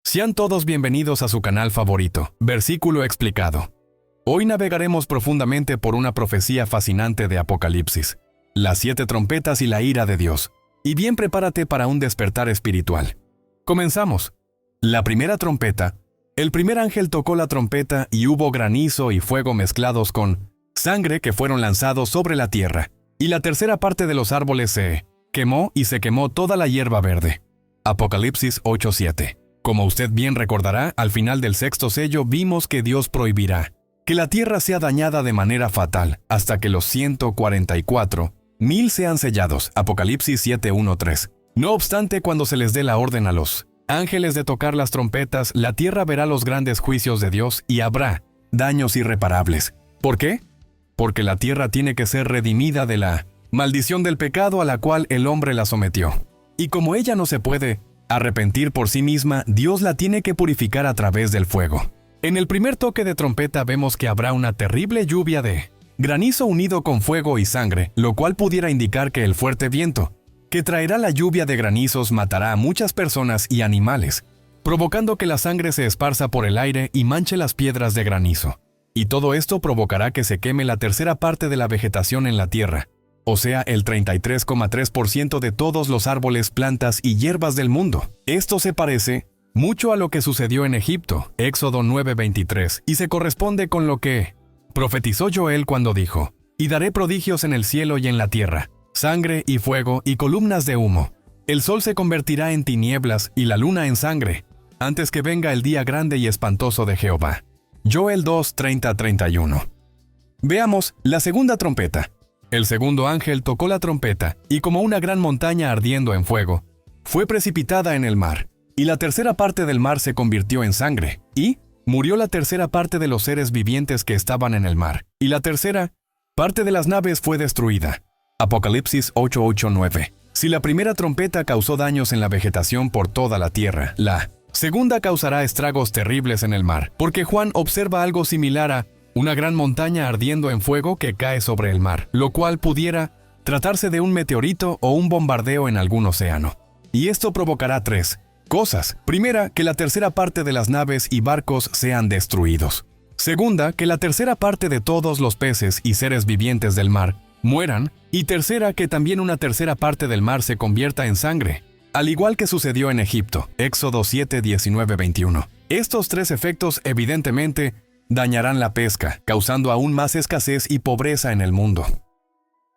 Sean todos bienvenidos a su canal favorito, Versículo Explicado. Hoy navegaremos profundamente por una profecía fascinante de Apocalipsis, las 7 trompetas y la ira de Dios. Y bien, prepárate para un despertar espiritual. Comenzamos. La primera trompeta. El primer ángel tocó la trompeta y hubo granizo y fuego mezclados con sangre que fueron lanzados sobre la tierra. Y la tercera parte de los árboles se quemó y se quemó toda la hierba verde. Apocalipsis 8:7. Como usted bien recordará, al final del sexto sello vimos que Dios prohibirá que la tierra sea dañada de manera fatal hasta que los 144,000 sean sellados. Apocalipsis 7:1-3. No obstante, cuando se les dé la orden a los ángeles de tocar las trompetas, la tierra verá los grandes juicios de Dios y habrá daños irreparables. ¿Por qué? Porque la tierra tiene que ser redimida de la maldición del pecado a la cual el hombre la sometió. Y como ella no se puede arrepentir por sí misma, Dios la tiene que purificar a través del fuego. En el primer toque de trompeta vemos que habrá una terrible lluvia de granizo unido con fuego y sangre, lo cual pudiera indicar que el fuerte viento que traerá la lluvia de granizos matará a muchas personas y animales, provocando que la sangre se esparza por el aire y manche las piedras de granizo. Y todo esto provocará que se queme la tercera parte de la vegetación en la tierra, o sea, el 33,3% de todos los árboles, plantas y hierbas del mundo. Esto se parece mucho a lo que sucedió en Egipto, Éxodo 9:23, y se corresponde con lo que profetizó Joel cuando dijo: «Y daré prodigios en el cielo y en la tierra, sangre y fuego y columnas de humo. El sol se convertirá en tinieblas y la luna en sangre, antes que venga el día grande y espantoso de Jehová». Joel 2:30-31. Veamos la segunda trompeta. El segundo ángel tocó la trompeta, y como una gran montaña ardiendo en fuego, fue precipitada en el mar, y la tercera parte del mar se convirtió en sangre, y murió la tercera parte de los seres vivientes que estaban en el mar, y la tercera parte de las naves fue destruida. Apocalipsis 8:8-9. Si la primera trompeta causó daños en la vegetación por toda la tierra, la segunda causará estragos terribles en el mar, porque Juan observa algo similar a una gran montaña ardiendo en fuego que cae sobre el mar, lo cual pudiera tratarse de un meteorito o un bombardeo en algún océano. Y esto provocará 3 cosas. Primera, que la tercera parte de las naves y barcos sean destruidos. Segunda, que la tercera parte de todos los peces y seres vivientes del mar mueran. Y tercera, que también una tercera parte del mar se convierta en sangre, al igual que sucedió en Egipto, Éxodo 7:19-21. Estos 3 efectos evidentemente dañarán la pesca, causando aún más escasez y pobreza en el mundo.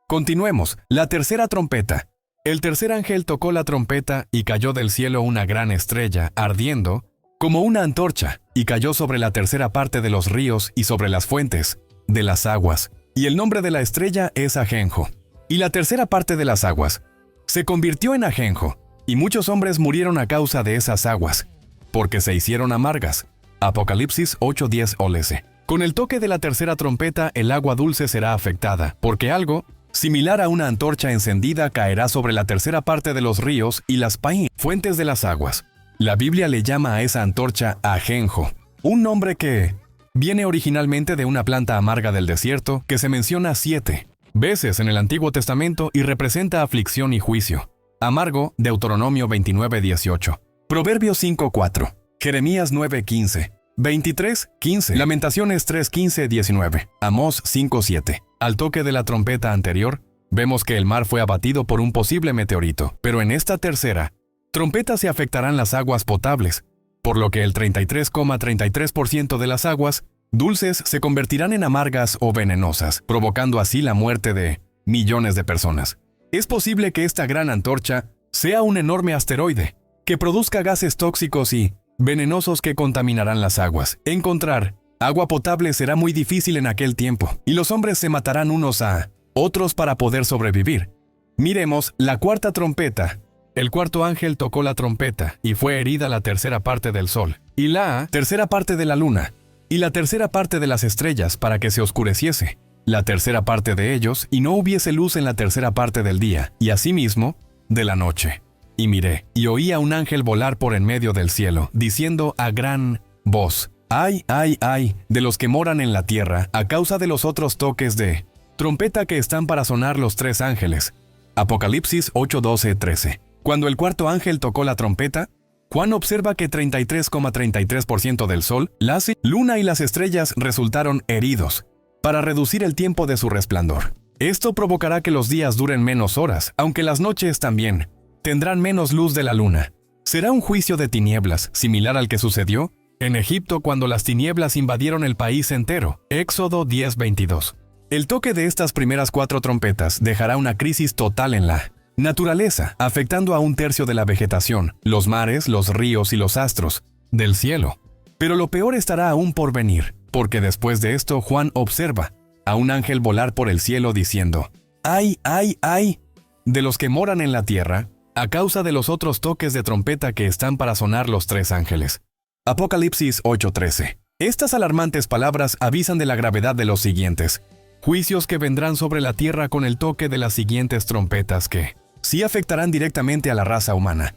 Continuemos. La tercera trompeta. El tercer ángel tocó la trompeta y cayó del cielo una gran estrella, ardiendo como una antorcha, y cayó sobre la tercera parte de los ríos y sobre las fuentes de las aguas. Y el nombre de la estrella es Ajenjo. Y la tercera parte de las aguas se convirtió en ajenjo, y muchos hombres murieron a causa de esas aguas, porque se hicieron amargas. Apocalipsis 8:10-11. Con el toque de la tercera trompeta, el agua dulce será afectada, porque algo similar a una antorcha encendida caerá sobre la tercera parte de los ríos y las fuentes de las aguas. La Biblia le llama a esa antorcha ajenjo, un nombre que viene originalmente de una planta amarga del desierto que se menciona 7 veces en el Antiguo Testamento y representa aflicción y juicio. Amargo, Deuteronomio 29:18. Proverbios 5:4. Jeremías 9:15, 23:15, Lamentaciones 3:15-19, Amós 5:7. Al toque de la trompeta anterior, vemos que el mar fue abatido por un posible meteorito, pero en esta tercera trompeta se afectarán las aguas potables, por lo que el 33,33% de las aguas dulces se convertirán en amargas o venenosas, provocando así la muerte de millones de personas. Es posible que esta gran antorcha sea un enorme asteroide que produzca gases tóxicos y venenosos que contaminarán las aguas. Encontrar agua potable será muy difícil en aquel tiempo, y los hombres se matarán unos a otros para poder sobrevivir. Miremos la cuarta trompeta. El cuarto ángel tocó la trompeta, y fue herida la tercera parte del sol, y la tercera parte de la luna, y la tercera parte de las estrellas, para que se oscureciese la tercera parte de ellos, y no hubiese luz en la tercera parte del día, y asimismo de la noche. Y miré, y oí a un ángel volar por en medio del cielo, diciendo a gran voz: «Ay, ay, ay, de los que moran en la tierra, a causa de los otros toques de trompeta que están para sonar los 3 ángeles». Apocalipsis 8:12-13. Cuando el cuarto ángel tocó la trompeta, Juan observa que 33,33% del Sol, la Luna y las estrellas resultaron heridos, para reducir el tiempo de su resplandor. Esto provocará que los días duren menos horas, aunque las noches también tendrán menos luz de la luna. Será un juicio de tinieblas, similar al que sucedió en Egipto cuando las tinieblas invadieron el país entero. Éxodo 10:22. El toque de estas primeras 4 trompetas dejará una crisis total en la naturaleza, afectando a 1/3 de la vegetación, los mares, los ríos y los astros del cielo. Pero lo peor estará aún por venir, porque después de esto Juan observa a un ángel volar por el cielo diciendo: ¡Ay, ay, ay! De los que moran en la tierra, a causa de los otros toques de trompeta que están para sonar los 3 ángeles. Apocalipsis 8:13. Estas alarmantes palabras avisan de la gravedad de los siguientes juicios que vendrán sobre la tierra con el toque de las siguientes trompetas que sí afectarán directamente a la raza humana.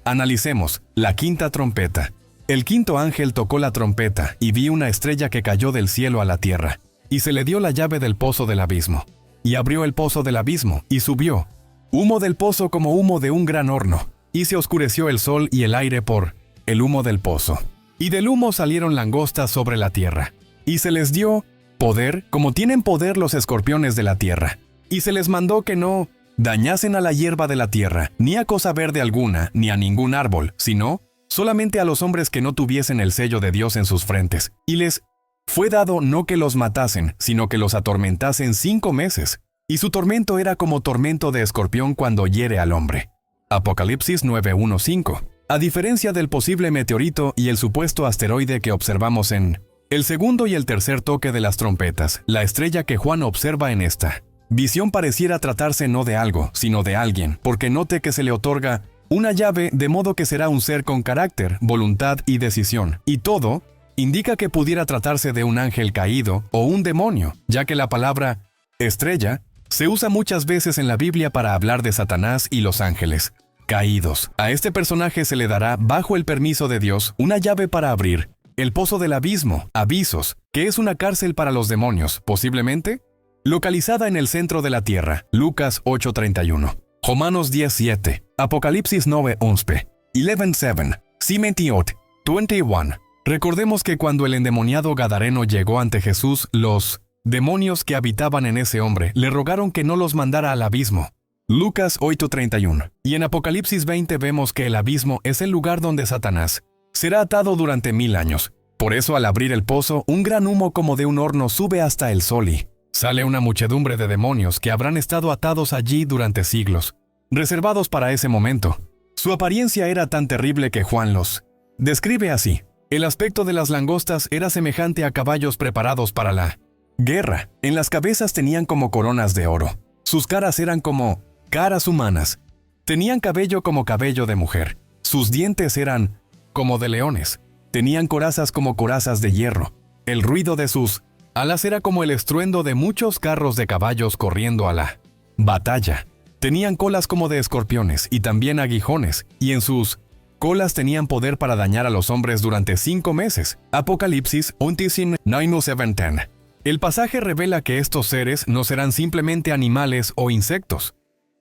Analicemos la 5ª trompeta. El 5º ángel tocó la trompeta y vi una estrella que cayó del cielo a la tierra, y se le dio la llave del pozo del abismo. Y abrió el pozo del abismo, y subió humo del pozo como humo de un gran horno, y se oscureció el sol y el aire por el humo del pozo. Y del humo salieron langostas sobre la tierra, y se les dio poder como tienen poder los escorpiones de la tierra. Y se les mandó que no dañasen a la hierba de la tierra, ni a cosa verde alguna, ni a ningún árbol, sino solamente a los hombres que no tuviesen el sello de Dios en sus frentes. Y les fue dado no que los matasen, sino que los atormentasen 5 meses. Y su tormento era como tormento de escorpión cuando hiere al hombre. Apocalipsis 9:1-5. A diferencia del posible meteorito y el supuesto asteroide que observamos en el segundo y el tercer toque de las trompetas, la estrella que Juan observa en esta visión pareciera tratarse no de algo, sino de alguien, porque note que se le otorga una llave, de modo que será un ser con carácter, voluntad y decisión. Y todo indica que pudiera tratarse de un ángel caído o un demonio, ya que la palabra estrella se usa muchas veces en la Biblia para hablar de Satanás y los ángeles caídos. A este personaje se le dará, bajo el permiso de Dios, una llave para abrir el pozo del abismo, Abisos, que es una cárcel para los demonios, posiblemente localizada en el centro de la tierra. Lucas 8:31. Romanos 10:7. Apocalipsis 9:11. 11:7. Simetiot 21. Recordemos que cuando el endemoniado gadareno llegó ante Jesús, los demonios que habitaban en ese hombre le rogaron que no los mandara al abismo. Lucas 8:31. Y en Apocalipsis 20 vemos que el abismo es el lugar donde Satanás será atado durante 1000 años. Por eso, al abrir el pozo, un gran humo como de un horno sube hasta el sol y sale una muchedumbre de demonios que habrán estado atados allí durante siglos, reservados para ese momento. Su apariencia era tan terrible que Juan los describe así. El aspecto de las langostas era semejante a caballos preparados para la guerra. En las cabezas tenían como coronas de oro. Sus caras eran como caras humanas. Tenían cabello como cabello de mujer. Sus dientes eran como de leones. Tenían corazas como corazas de hierro. El ruido de sus alas era como el estruendo de muchos carros de caballos corriendo a la batalla. Tenían colas como de escorpiones y también aguijones, y en sus colas tenían poder para dañar a los hombres durante 5 meses. Apocalipsis 9:7-10. El pasaje revela que estos seres no serán simplemente animales o insectos,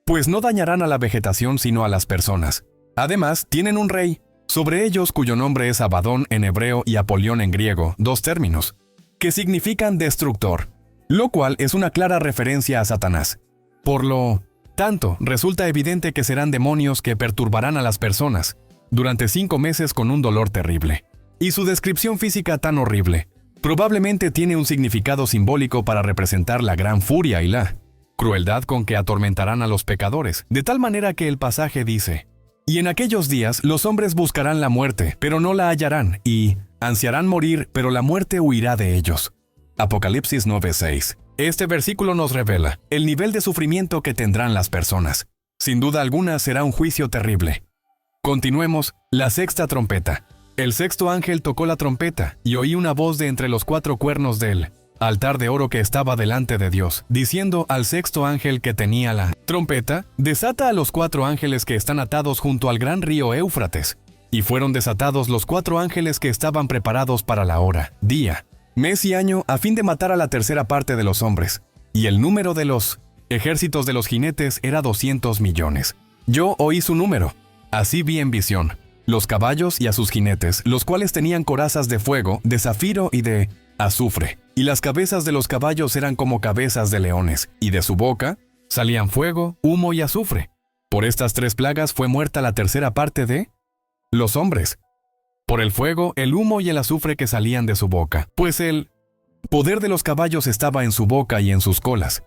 pues no dañarán a la vegetación sino a las personas. Además, tienen un rey sobre ellos cuyo nombre es Abadón en hebreo y Apolión en griego, 2 términos, que significan destructor, lo cual es una clara referencia a Satanás. Por lo tanto, resulta evidente que serán demonios que perturbarán a las personas durante 5 meses con un dolor terrible. Y su descripción física tan horrible probablemente tiene un significado simbólico para representar la gran furia y la crueldad con que atormentarán a los pecadores, de tal manera que el pasaje dice: y en aquellos días los hombres buscarán la muerte, pero no la hallarán, y ansiarán morir, pero la muerte huirá de ellos. Apocalipsis 9:6. Este versículo nos revela el nivel de sufrimiento que tendrán las personas. Sin duda alguna será un juicio terrible. Continuemos, la 6ª trompeta. El 6º ángel tocó la trompeta, y oí una voz de entre los 4 cuernos del altar de oro que estaba delante de Dios, diciendo al 6º ángel que tenía la trompeta: desata a los 4 ángeles que están atados junto al gran río Éufrates. Y fueron desatados los 4 ángeles que estaban preparados para la hora, día, mes y año, a fin de matar a la tercera parte de los hombres. Y el número de los ejércitos de los jinetes era 200 millones. Yo oí su número. Así vi en visión. los caballos y a sus jinetes, los cuales tenían corazas de fuego, de zafiro y de azufre. Y las cabezas de los caballos eran como cabezas de leones, y de su boca salían fuego, humo y azufre. Por estas 3 plagas fue muerta la tercera parte de los hombres, por el fuego, el humo y el azufre que salían de su boca, pues el poder de los caballos estaba en su boca y en sus colas,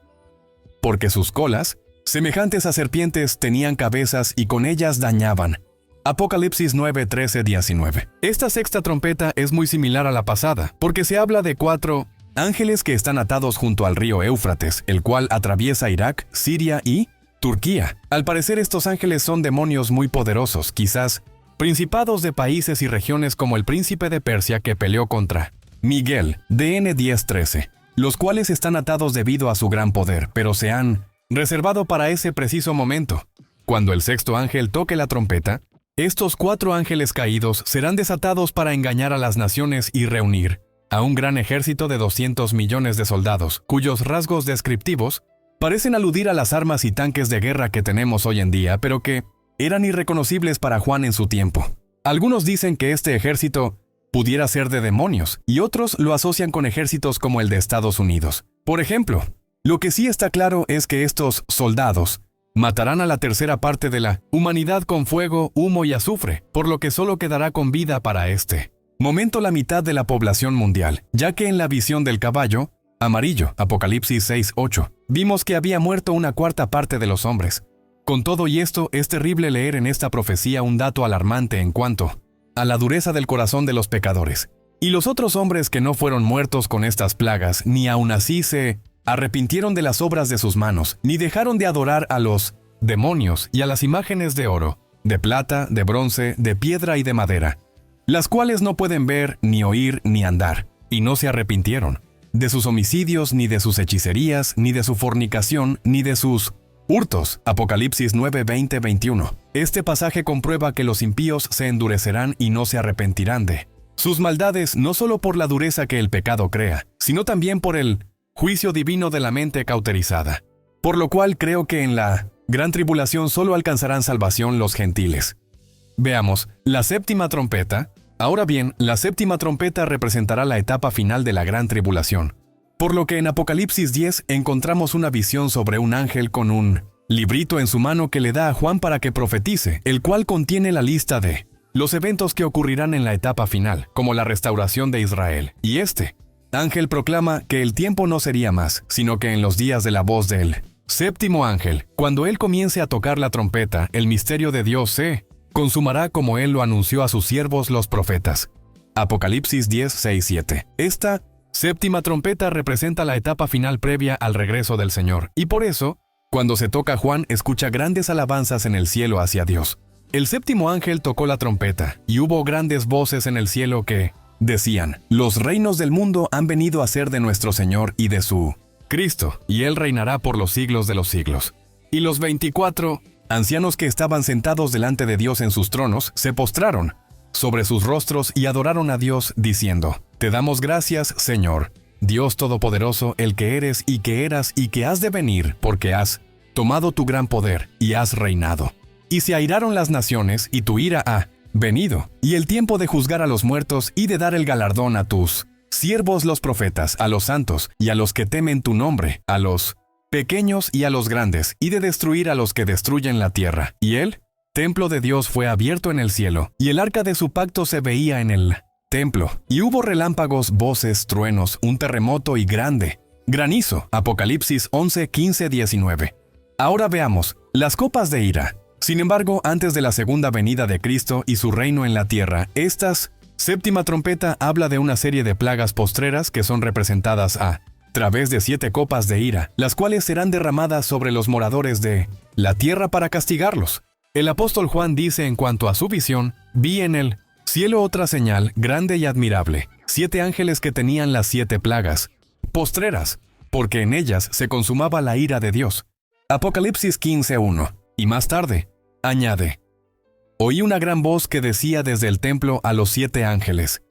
porque sus colas, semejantes a serpientes, tenían cabezas y con ellas dañaban. Apocalipsis 9, 13, 19. Esta sexta trompeta es muy similar a la pasada, porque se habla de 4 ángeles que están atados junto al río Éufrates, el cual atraviesa Irak, Siria y Turquía. Al parecer estos ángeles son demonios muy poderosos, quizás principados de países y regiones como el príncipe de Persia que peleó contra Miguel, DN 10:13, los cuales están atados debido a su gran poder, pero se han reservado para ese preciso momento. Cuando el sexto ángel toque la trompeta, estos 4 ángeles caídos serán desatados para engañar a las naciones y reunir a un gran ejército de 200 millones de soldados, cuyos rasgos descriptivos parecen aludir a las armas y tanques de guerra que tenemos hoy en día, pero que eran irreconocibles para Juan en su tiempo. Algunos dicen que este ejército pudiera ser de demonios, y otros lo asocian con ejércitos como el de Estados Unidos. Por ejemplo, lo que sí está claro es que estos soldados matarán a la tercera parte de la humanidad con fuego, humo y azufre, por lo que solo quedará con vida para este momento la mitad de la población mundial, ya que en la visión del caballo amarillo, Apocalipsis 6:8, vimos que había muerto una cuarta parte de los hombres. Con todo y esto, es terrible leer en esta profecía un dato alarmante en cuanto a la dureza del corazón de los pecadores. Y los otros hombres que no fueron muertos con estas plagas, ni aun así se arrepintieron de las obras de sus manos, ni dejaron de adorar a los demonios y a las imágenes de oro, de plata, de bronce, de piedra y de madera, las cuales no pueden ver, ni oír, ni andar, y no se arrepintieron de sus homicidios, ni de sus hechicerías, ni de su fornicación, ni de sus hurtos. Apocalipsis 9, 20, 21. Este pasaje comprueba que los impíos se endurecerán y no se arrepentirán de sus maldades, no solo por la dureza que el pecado crea, sino también por el juicio divino de la mente cauterizada. Por lo cual creo que en la gran tribulación solo alcanzarán salvación los gentiles. Veamos, la séptima trompeta. Ahora bien, la séptima trompeta representará la etapa final de la gran tribulación. Por lo que en Apocalipsis 10 encontramos una visión sobre un ángel con un librito en su mano que le da a Juan para que profetice, el cual contiene la lista de los eventos que ocurrirán en la etapa final, como la restauración de Israel. Y este ángel proclama que el tiempo no sería más, sino que en los días de la voz del séptimo ángel, cuando él comience a tocar la trompeta, el misterio de Dios se consumará como él lo anunció a sus siervos los profetas. Apocalipsis 10, 6, 7. Esta séptima trompeta representa la etapa final previa al regreso del Señor, y por eso, cuando se toca, Juan escucha grandes alabanzas en el cielo hacia Dios. El séptimo ángel tocó la trompeta, y hubo grandes voces en el cielo que decían: los reinos del mundo han venido a ser de nuestro Señor y de su Cristo, y Él reinará por los siglos de los siglos. Y los 24 ancianos que estaban sentados delante de Dios en sus tronos se postraron sobre sus rostros y adoraron a Dios, diciendo: Te damos gracias, Señor, Dios Todopoderoso, el que eres y que eras y que has de venir, porque has tomado tu gran poder y has reinado. Y se airaron las naciones, y tu ira ha venido, y el tiempo de juzgar a los muertos y de dar el galardón a tus siervos los profetas, a los santos y a los que temen tu nombre, a los pequeños y a los grandes, y de destruir a los que destruyen la tierra. Y el templo de Dios fue abierto en el cielo, y el arca de su pacto se veía en el templo. Y hubo relámpagos, voces, truenos, un terremoto y grande granizo. Apocalipsis 11, 15, 19. Ahora veamos las copas de ira. Sin embargo, antes de la segunda venida de Cristo y su reino en la tierra, esta séptima trompeta habla de una serie de plagas postreras que son representadas a través de 7 copas de ira, las cuales serán derramadas sobre los moradores de la tierra para castigarlos. El apóstol Juan dice en cuanto a su visión: vi en el cielo otra señal grande y admirable, 7 ángeles que tenían las 7 plagas postreras, porque en ellas se consumaba la ira de Dios. Apocalipsis 15:1. Y más tarde, añade: oí una gran voz que decía desde el templo a los 7 ángeles: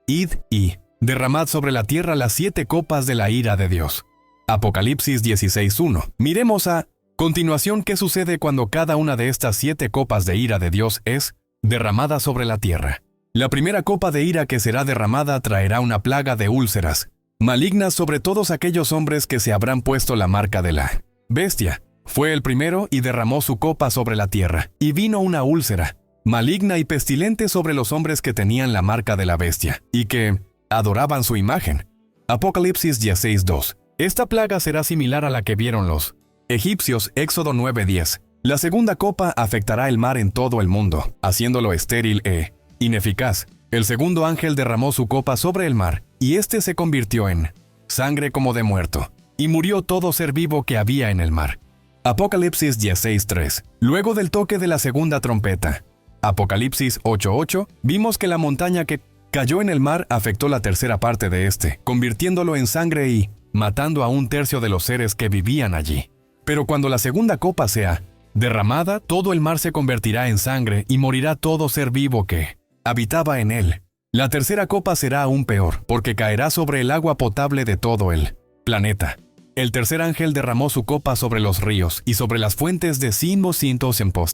id y derramad sobre la tierra las 7 copas de la ira de Dios. Apocalipsis 16:1. Miremos a continuación qué sucede cuando cada una de estas 7 copas de ira de Dios es derramada sobre la tierra. La primera copa de ira que será derramada traerá una plaga de úlceras malignas sobre todos aquellos hombres que se habrán puesto la marca de la bestia. Fue el primero y derramó su copa sobre la tierra, y vino una úlcera maligna y pestilente sobre los hombres que tenían la marca de la bestia, y que adoraban su imagen. Apocalipsis 16:2. Esta plaga será similar a la que vieron los egipcios, Éxodo 9:10. La segunda copa afectará el mar en todo el mundo, haciéndolo estéril e ineficaz. El segundo ángel derramó su copa sobre el mar, y éste se convirtió en sangre como de muerto, y murió todo ser vivo que había en el mar. Apocalipsis 16:3. Luego del toque de la segunda trompeta, Apocalipsis 8:8, vimos que la montaña que cayó en el mar afectó la tercera parte de este, convirtiéndolo en sangre y matando a un tercio de los seres que vivían allí. Pero cuando la segunda copa sea derramada, todo el mar se convertirá en sangre y morirá todo ser vivo que habitaba en él. La tercera copa será aún peor, porque caerá sobre el agua potable de todo el planeta. El tercer ángel derramó su copa sobre los ríos y sobre las fuentes de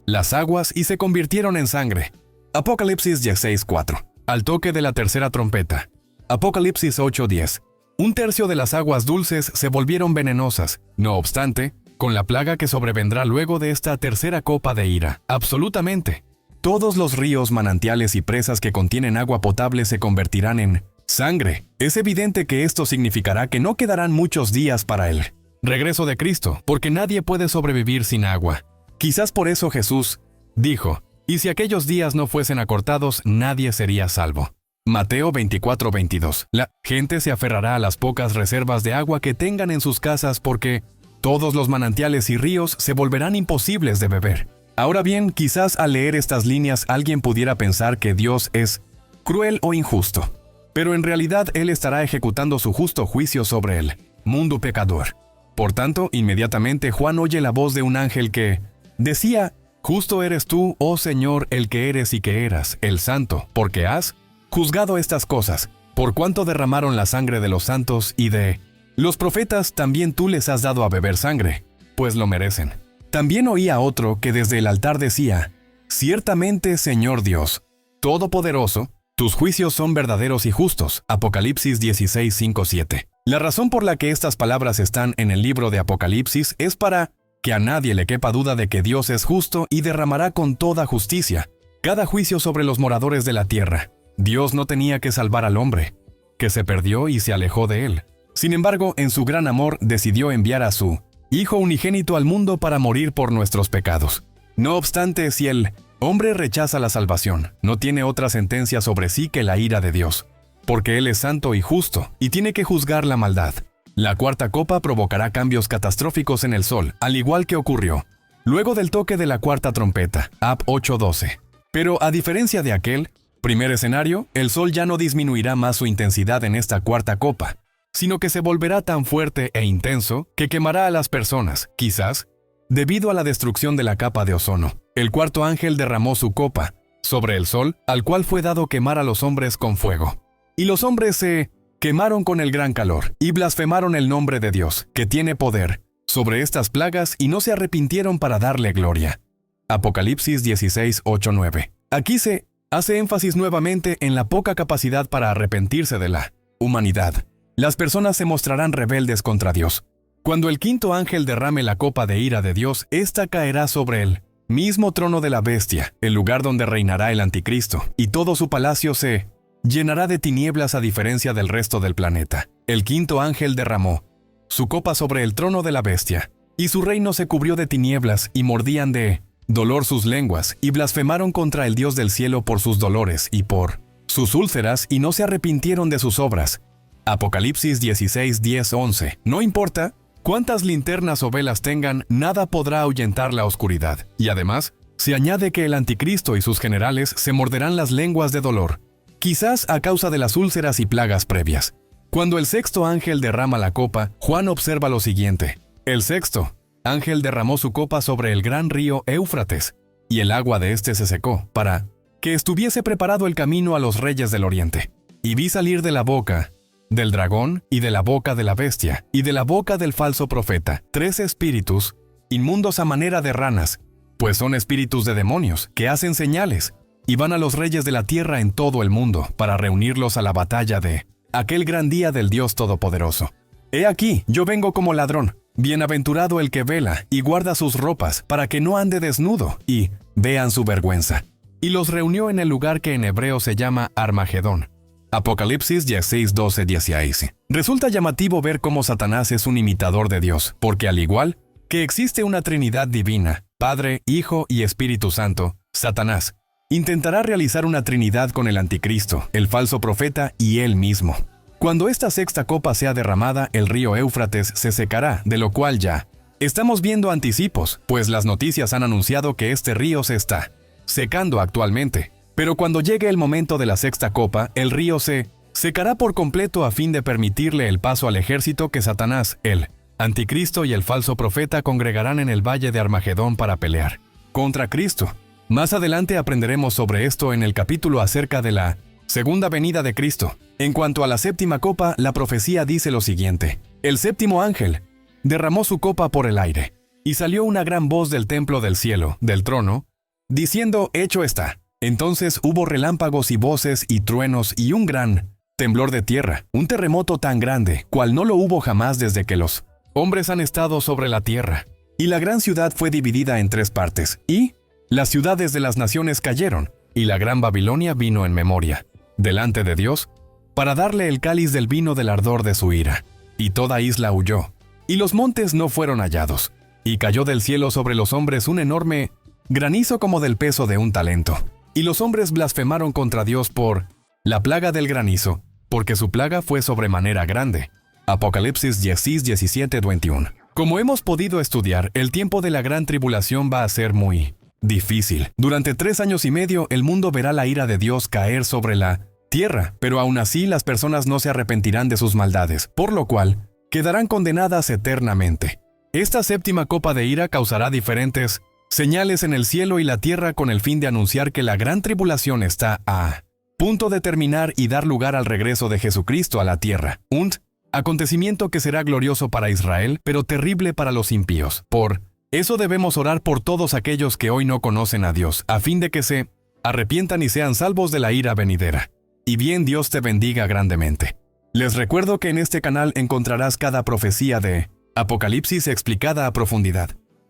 las aguas y se convirtieron en sangre. Apocalipsis 16:4. Al toque de la tercera trompeta. Apocalipsis 8:10. Un tercio de las aguas dulces se volvieron venenosas. No obstante, con la plaga que sobrevendrá luego de esta tercera copa de ira, absolutamente todos los ríos, manantiales y presas que contienen agua potable se convertirán en sangre. Es evidente que esto significará que no quedarán muchos días para el regreso de Cristo, porque nadie puede sobrevivir sin agua. Quizás por eso Jesús dijo, y si aquellos días no fuesen acortados, nadie sería salvo. Mateo 24:22. La gente se aferrará a las pocas reservas de agua que tengan en sus casas porque todos los manantiales y ríos se volverán imposibles de beber. Ahora bien, quizás al leer estas líneas alguien pudiera pensar que Dios es cruel o injusto, pero en realidad Él estará ejecutando su justo juicio sobre el mundo pecador. Por tanto, inmediatamente Juan oye la voz de un ángel que decía, «Justo eres tú, oh Señor, el que eres y que eras, el Santo, porque has juzgado estas cosas, por cuanto derramaron la sangre de los santos y de los profetas, también tú les has dado a beber sangre, pues lo merecen». También oí a otro que desde el altar decía, «Ciertamente, Señor Dios, Todopoderoso, tus juicios son verdaderos y justos». Apocalipsis 16:5-7. La razón por la que estas palabras están en el libro de Apocalipsis es para que a nadie le quepa duda de que Dios es justo y derramará con toda justicia cada juicio sobre los moradores de la tierra. Dios no tenía que salvar al hombre, que se perdió y se alejó de él. Sin embargo, en su gran amor decidió enviar a su Hijo unigénito al mundo para morir por nuestros pecados. No obstante, si el hombre rechaza la salvación, no tiene otra sentencia sobre sí que la ira de Dios, porque Él es santo y justo, y tiene que juzgar la maldad. La cuarta copa provocará cambios catastróficos en el sol, al igual que ocurrió luego del toque de la cuarta trompeta, Ap 8:12. Pero a diferencia de aquel primer escenario, el sol ya no disminuirá más su intensidad en esta cuarta copa, sino que se volverá tan fuerte e intenso que quemará a las personas, quizás, debido a la destrucción de la capa de ozono. El cuarto ángel derramó su copa sobre el sol, al cual fue dado quemar a los hombres con fuego. Y los hombres se quemaron con el gran calor, y blasfemaron el nombre de Dios, que tiene poder sobre estas plagas, y no se arrepintieron para darle gloria. Apocalipsis 16:8-9. Aquí se hace énfasis nuevamente en la poca capacidad para arrepentirse de la humanidad. Las personas se mostrarán rebeldes contra Dios. Cuando el quinto ángel derrame la copa de ira de Dios, ésta caerá sobre el mismo trono de la bestia, el lugar donde reinará el anticristo, y todo su palacio se llenará de tinieblas a diferencia del resto del planeta. El quinto ángel derramó su copa sobre el trono de la bestia, y su reino se cubrió de tinieblas, y mordían de dolor sus lenguas, y blasfemaron contra el Dios del cielo por sus dolores y por sus úlceras, y no se arrepintieron de sus obras. Apocalipsis 16:10-11. No importa cuántas linternas o velas tengan, nada podrá ahuyentar la oscuridad. Y además, se añade que el anticristo y sus generales se morderán las lenguas de dolor, quizás a causa de las úlceras y plagas previas. Cuando el sexto ángel derrama la copa, Juan observa lo siguiente. El sexto ángel derramó su copa sobre el gran río Éufrates, y el agua de éste se secó, para que estuviese preparado el camino a los reyes del oriente. Y vi salir de la boca del dragón, y de la boca de la bestia, y de la boca del falso profeta, 3 espíritus, inmundos a manera de ranas, pues son espíritus de demonios, que hacen señales, y van a los reyes de la tierra en todo el mundo para reunirlos a la batalla de aquel gran día del Dios Todopoderoso. He aquí, yo vengo como ladrón. Bienaventurado el que vela y guarda sus ropas para que no ande desnudo y vean su vergüenza. Y los reunió en el lugar que en hebreo se llama Armagedón. Apocalipsis 16:12-16. Resulta llamativo ver cómo Satanás es un imitador de Dios, porque al igual que existe una Trinidad divina, Padre, Hijo y Espíritu Santo, Satanás intentará realizar una Trinidad con el Anticristo, el falso profeta y él mismo. Cuando esta sexta copa sea derramada, el río Éufrates se secará, de lo cual ya estamos viendo anticipos, pues las noticias han anunciado que este río se está secando actualmente. Pero cuando llegue el momento de la sexta copa, el río se secará por completo a fin de permitirle el paso al ejército que Satanás, el Anticristo y el falso profeta congregarán en el valle de Armagedón para pelear contra Cristo. Más adelante aprenderemos sobre esto en el capítulo acerca de la segunda venida de Cristo. En cuanto a la séptima copa, la profecía dice lo siguiente: el séptimo ángel derramó su copa por el aire, y salió una gran voz del templo del cielo, del trono, diciendo: hecho está. Entonces hubo relámpagos y voces y truenos y un gran temblor de tierra, un terremoto tan grande, cual no lo hubo jamás desde que los hombres han estado sobre la tierra. Y la gran ciudad fue dividida en 3 partes, y las ciudades de las naciones cayeron, y la gran Babilonia vino en memoria delante de Dios, para darle el cáliz del vino del ardor de su ira. Y toda isla huyó, y los montes no fueron hallados, y cayó del cielo sobre los hombres un enorme granizo como del peso de un talento. Y los hombres blasfemaron contra Dios por la plaga del granizo, porque su plaga fue sobremanera grande. Apocalipsis 16:17-21. Como hemos podido estudiar, el tiempo de la gran tribulación va a ser muy difícil. Durante 3 años y medio, el mundo verá la ira de Dios caer sobre la tierra, pero aún así las personas no se arrepentirán de sus maldades, por lo cual quedarán condenadas eternamente. Esta séptima copa de ira causará diferentes señales en el cielo y la tierra con el fin de anunciar que la gran tribulación está a punto de terminar y dar lugar al regreso de Jesucristo a la tierra. Un acontecimiento que será glorioso para Israel, pero terrible para los impíos. Por eso debemos orar por todos aquellos que hoy no conocen a Dios, a fin de que se arrepientan y sean salvos de la ira venidera. Y bien, Dios te bendiga grandemente. Les recuerdo que en este canal encontrarás cada profecía de Apocalipsis explicada a profundidad.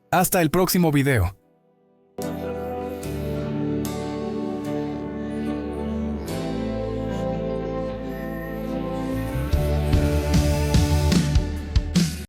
Hasta el próximo video.